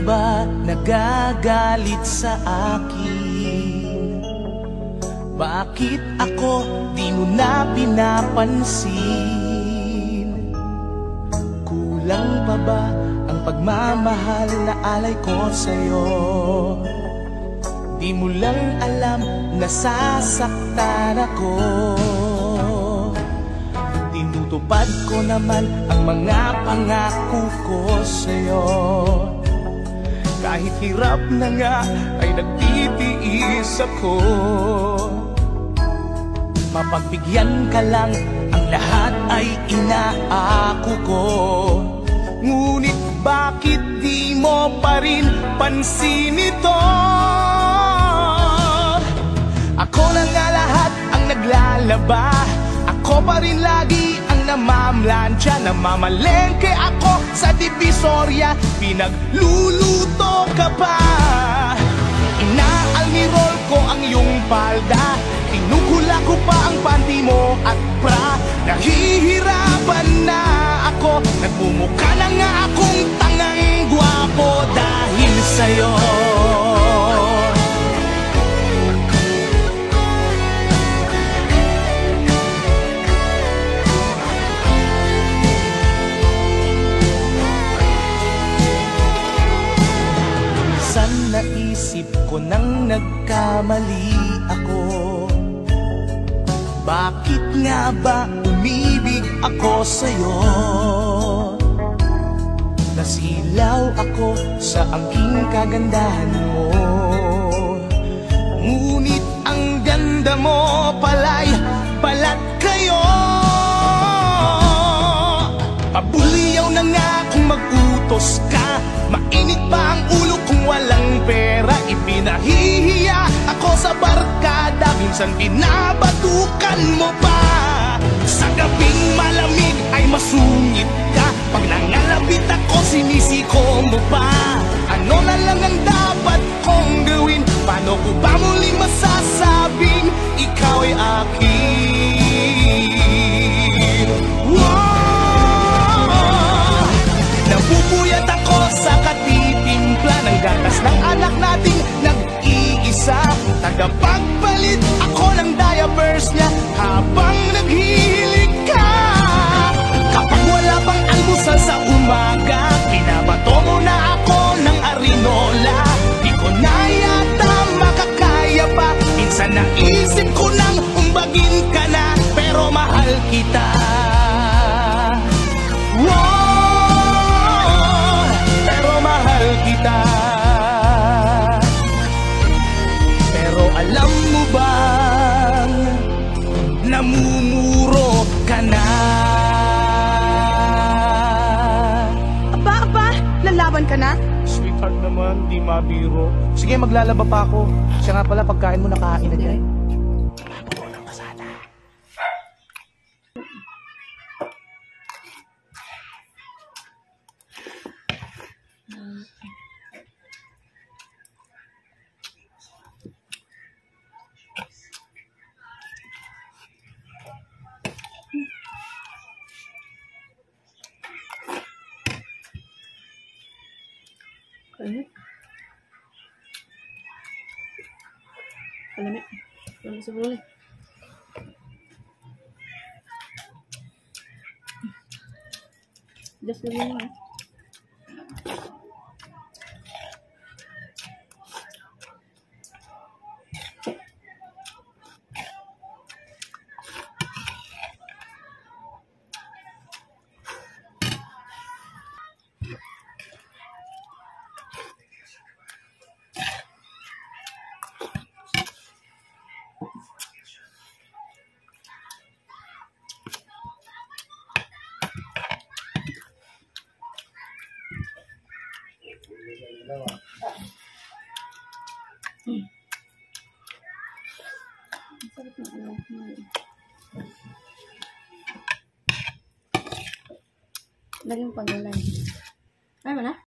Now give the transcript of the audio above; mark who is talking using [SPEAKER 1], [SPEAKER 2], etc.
[SPEAKER 1] ba nagagalit sa akin? Bakit ako di mo na pinapansin? Kulang pa ba ang pagmamahal na alay ko sa'yo? Di mo lang alam na sasaktan ako. Tinutupad ko naman ang mga pangako ko sa'yo. Kahit hirap na nga ay nagtitiis ako. Mapagbigyan ka lang, ang lahat ay inaako ko. Ngunit bakit di mo pa rin pansin ito? Ako na nga lahat ang naglalaba. Ako pa rin lagi ang namamlansya. Namamalengke ako sa Divisoria. Pinagluluto ka pa. Inaalmirol ko ang iyong palda. Tinugula ko pa ang panty mo at bra. Nahihirapan na ako. Nagmumukha na nga akong tangang gwapo dahil sa'yo. Naisip ko nang nagkamali ako. Bakit nga ba umibig ako sa'yo? Nasilaw ako sa angking kagandahan mo. Ngunit ang ganda mo pala'y balat kayo. Pabuliyaw na nga kung mag-utos ka. Mainit pa ang ulo kung walang pera. Ipinahihiya ako sa barkada. Minsan binabatukan mo pa. Sa gabing malamig ay masungit ka. Pag nangalabit ako sinisiko mo pa. Ano na lang ang dapat kong gawin? Paano ko ba muli masasabing ikaw ay akin? Wow! Nabubuyat ako sa katitimpla ng gatas ng anak nating nag-iisa. Tagapagpalit ako ng diapers niya habang naghihilig ka. Kapag wala pang almusal sa umaga, pinabato mo na ako ng arinola. Di ko na yata makakaya pa. Minsan naisip ko nang umbagin ka na, pero mahal kita. Wow! Pero mahal kita. Pero alam mo bang namumuro ka na?
[SPEAKER 2] Aba, lalaban ka na?
[SPEAKER 1] Sweetheart naman, di mabiro. Sige, maglalaba pa ako. Siya nga pala, pagkain mo nakain na dyan. Papago ng pasada.
[SPEAKER 2] Kalamit. Kalamit. Kalamit sa bulan. Just lang yun. Laging paglalay. Ay, mana?